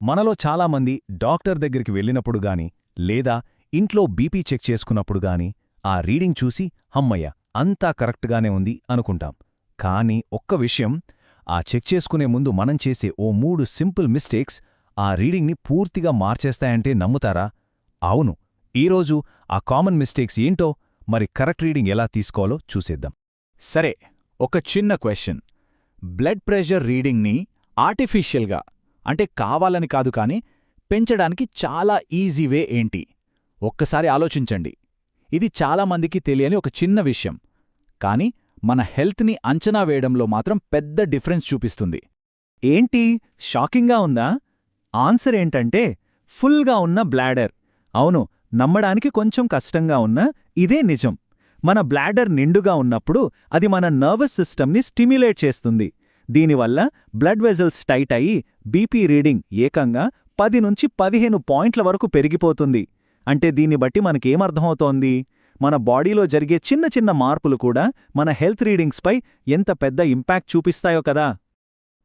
మనలో చాలామంది డాక్టర్ దగ్గరికి వెళ్ళినప్పుడు గాని లేదా ఇంట్లో బీపీ చెక్ చేసుకున్నప్పుడు గాని ఆ రీడింగ్ చూసి హమ్మయ్య అంతా కరెక్ట్గానే ఉంది అనుకుంటాం. కానీ ఒక్క విషయం, ఆ చెక్ చేసుకునే ముందు మనం చేసే ఓ 3 సింపుల్ మిస్టేక్స్ ఆ రీడింగ్ని పూర్తిగా మార్చేస్తాయంటే నమ్ముతారా? అవును, ఈరోజు ఆ కామన్ మిస్టేక్స్ ఏంటో, మరి కరెక్ట్ రీడింగ్ ఎలా తీసుకోవాలో చూసేద్దాం. సరే, ఒక చిన్న క్వశ్చన్. బ్లడ్ ప్రెషర్ రీడింగ్ని ఆర్టిఫిషియల్గా, అంటే కావాలని కాదు కానీ పెంచడానికి చాలా ఈజీ వే ఏంటి? ఒక్కసారి ఆలోచించండి. ఇది చాలామందికి తెలియని ఒక చిన్న విషయం, కానీ మన హెల్త్ని అంచనా వేయడంలో మాత్రం పెద్ద డిఫరెన్స్ చూపిస్తుంది. ఏంటి, షాకింగ్గా ఉందా? ఆన్సర్ ఏంటంటే ఫుల్గా ఉన్న బ్లాడర్. అవును, నమ్మడానికి కొంచెం కష్టంగా ఉన్నా ఇదే నిజం. మన బ్లాడర్ నిండుగా ఉన్నప్పుడు అది మన నర్వస్ సిస్టమ్ని స్టిమ్యులేట్ చేస్తుంది. దీనివల్ల బ్లడ్ వెజల్స్ టైట్ అయి బీపీ రీడింగ్ ఏకంగా 10 నుంచి 15 పాయింట్ల వరకు పెరిగిపోతుంది. అంటే దీన్ని బట్టి మనకేమర్థమవుతోంది? మన బాడీలో జరిగే చిన్న చిన్న మార్పులు కూడా మన హెల్త్ రీడింగ్స్పై ఎంత పెద్ద ఇంపాక్ట్ చూపిస్తాయో కదా.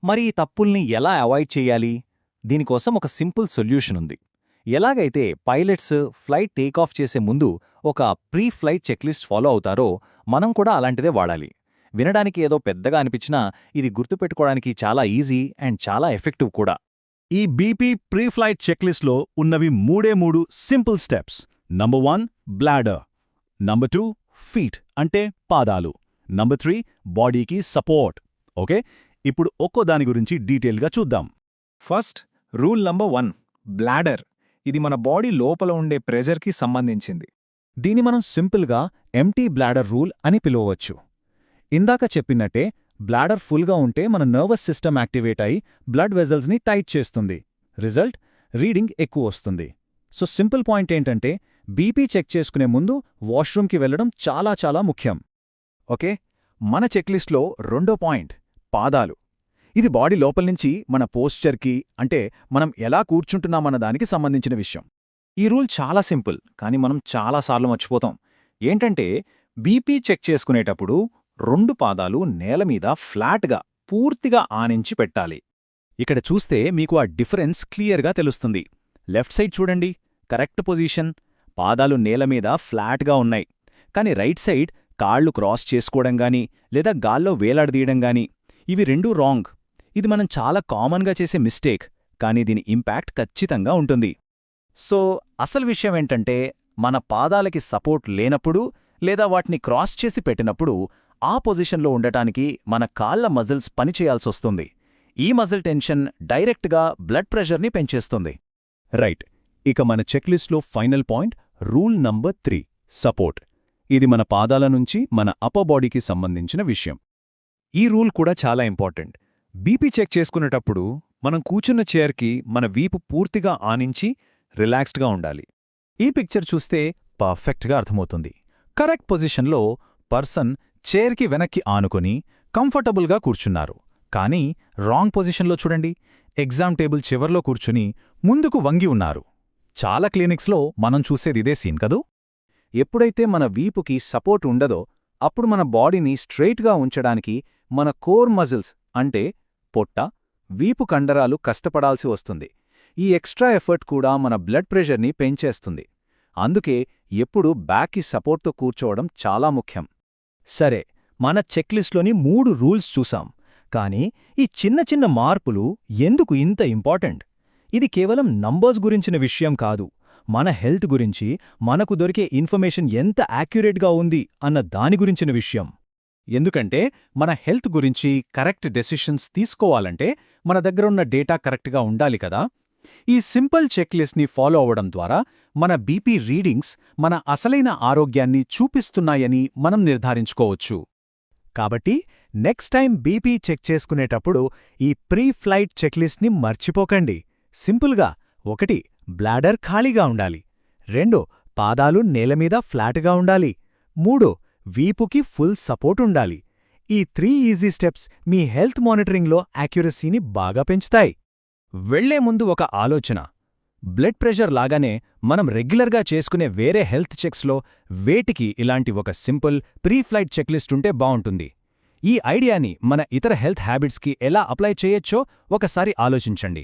మరి ఈ తప్పుల్ని ఎలా అవాయిడ్ చెయ్యాలి? దీనికోసం ఒక సింపుల్ సొల్యూషన్ ఉంది. ఎలాగైతే పైలట్స్ ఫ్లైట్ టేకాఫ్ చేసే ముందు ఒక ప్రీ ఫ్లైట్ చెక్లిస్ట్ ఫాలో అవుతారో, మనం కూడా అలాంటిదే వాడాలి. వినడానికి ఏదో పెద్దగా అనిపించినా ఇది గుర్తుపెట్టుకోవడానికి చాలా ఈజీ అండ్ చాలా ఎఫెక్టివ్ కూడా. ఈ బీపీ ప్రీ ఫ్లైట్ చెక్లిస్ట్లో ఉన్నవి 3 simple steps. Number 1 bladder, number 2 feet అంటే పాదాలు, నంబర్ 3 బాడీకి సపోర్ట్. ఓకే, ఇప్పుడు ఒక్కో దాని గురించి డీటెయిల్గా చూద్దాం. First, rule number 1 bladder. ఇది మన బాడీ లోపల ఉండే ప్రెజర్కి సంబంధించింది. దీన్ని మనం సింపుల్గా ఎంటీ బ్లాడర్ రూల్ అని పిలవవచ్చు. ఇందాక చెప్పినట్టే బ్లాడర్ ఫుల్గా ఉంటే మన నర్వస్ సిస్టమ్ యాక్టివేట్ అయి బ్లడ్ వెజల్స్ని టైట్ చేస్తుంది. రిజల్ట్, రీడింగ్ ఎక్కువ వస్తుంది. సో సింపుల్ పాయింట్ ఏంటంటే బీపీ చెక్ చేసుకునే ముందు వాష్రూమ్కి వెళ్లడం చాలా చాలా ముఖ్యం. ఓకే, మన చెక్లిస్ట్లో రెండో పాయింట్ పాదాలు. ఇది బాడీ లోపల్నుంచి మన పోస్చర్కి, అంటే మనం ఎలా కూర్చుంటున్నామన్న దానికి సంబంధించిన విషయం. ఈ రూల్ చాలా సింపుల్, కానీ మనం చాలాసార్లు మర్చిపోతాం. ఏంటంటే బీపీ చెక్ చేసుకునేటప్పుడు 2 పాదాలు నేలమీద ఫ్లాట్గా పూర్తిగా ఆనించి పెట్టాలి. ఇక్కడ చూస్తే మీకు ఆ డిఫరెన్స్ క్లియర్గా తెలుస్తుంది. లెఫ్ట్ సైడ్ చూడండి, కరెక్ట్ పొజిషన్, పాదాలు నేలమీద ఫ్లాట్గా ఉన్నాయి. కానీ రైట్ సైడ్ కాళ్ళు క్రాస్ చేసుకోవడం గానీ లేదా గాల్లో వేలాడదీయడం గానీ, ఇవి రెండూ రాంగ్. ఇది మనం చాలా కామన్గా చేసే మిస్టేక్, కానీ దీని ఇంపాక్ట్ ఖచ్చితంగా ఉంటుంది. సో అసలు విషయం ఏంటంటే, మన పాదాలకి సపోర్ట్ లేనప్పుడు లేదా వాటిని క్రాస్ చేసి పెట్టినప్పుడు ఆ పొజిషన్లో ఉండటానికి మన కాళ్ల మజిల్స్ పనిచేయాల్సొస్తుంది. ఈ మజిల్ టెన్షన్ డైరెక్ట్గా బ్లడ్ ప్రెషర్ని పెంచేస్తుంది. రైట్, ఇక మన చెక్లిస్ట్లో final point rule number 3 support. ఇది మన పాదాల నుంచి మన అప్పర్ బాడీకి సంబంధించిన విషయం. ఈ రూల్ కూడా చాలా ఇంపార్టెంట్. బీపీ చెక్ చేసుకునేటప్పుడు మనం కూర్చున్న చైర్కి మన వీపు పూర్తిగా ఆనించి రిలాక్స్డ్గా ఉండాలి. ఈ పిక్చర్ చూస్తే పర్ఫెక్ట్గా అర్థమవుతుంది. కరెక్ట్ పొజిషన్లో పర్సన్ చైర్కి వెనక్కి ఆనుకొని కంఫర్టబుల్గా కూర్చున్నారు. కానీ రాంగ్ పొజిషన్లో చూడండి, ఎగ్జామ్ టేబుల్ చివర్లో కూర్చుని ముందుకు వంగి ఉన్నారు. చాలా క్లినిక్స్లో మనం చూసేదిదే సీన్ కదూ. ఎప్పుడైతే మన వీపుకి సపోర్ట్ ఉండదో అప్పుడు మన బాడీని స్ట్రెయిట్గా ఉంచడానికి మన కోర్ మజిల్స్ అంటే పొట్ట, వీపు కండరాలు కష్టపడాల్సి వస్తుంది. ఈ ఎక్స్ట్రా ఎఫర్ట్ కూడా మన బ్లడ్ ప్రెషర్ని పెంచేస్తుంది. అందుకే ఎప్పుడూ బ్యాక్కి సపోర్ట్తో కూర్చోవడం చాలా ముఖ్యం. సరే, మన చెక్లిస్ట్లోని 3 రూల్స్ చూసాం. కానీ ఈ చిన్న చిన్న మార్పులు ఎందుకు ఇంత ఇంపార్టెంట్? ఇది కేవలం నంబర్స్ గురించిన విషయం కాదు, మన హెల్త్ గురించి, మనకు దొరికే ఇన్ఫర్మేషన్ ఎంత యాక్యురేట్గా ఉంది అన్న దాని గురించిన విషయం. ఎందుకంటే మన హెల్త్ గురించి కరెక్ట్ డెసిషన్స్ తీసుకోవాలంటే మన దగ్గరున్న డేటా కరెక్ట్గా ఉండాలి కదా. ఈ సింపుల్ చెక్లిస్ట్ని ఫాలో అవ్వడం ద్వారా మన బీపీ రీడింగ్స్ మన అసలైన ఆరోగ్యాన్ని చూపిస్తున్నాయని మనం నిర్ధారించుకోవచ్చు. కాబట్టి నెక్స్ట్ టైం బీపీ చెక్ చేసుకునేటప్పుడు ఈ ప్రీ ఫ్లైట్ చెక్లిస్ట్ని మర్చిపోకండి. సింపుల్గా 1 బ్లాడర్ ఖాళీగా ఉండాలి, 2 పాదాలు నేలమీద ఫ్లాట్గా ఉండాలి, 3 వీపుకి ఫుల్ సపోర్ట్ ఉండాలి. ఈ 3 ఈజీ స్టెప్స్ మీ హెల్త్ మానిటరింగ్లో యాక్యురసీని బాగా పెంచుతాయి. వెళ్లే ముందు ఒక ఆలోచన, బ్లడ్ ప్రెషర్ లాగానే మనం రెగ్యులర్గా చేసుకునే వేరే హెల్త్ చెక్స్లో వేటికి ఇలాంటి ఒక సింపుల్ ప్రీ ఫ్లైట్ చెక్లిస్ట్ ఉంటే బావుంటుంది. ఈ ఐడియాని మన ఇతర హెల్త్ హ్యాబిట్స్కి ఎలా అప్లై చేయొచ్చో ఒకసారి ఆలోచించండి.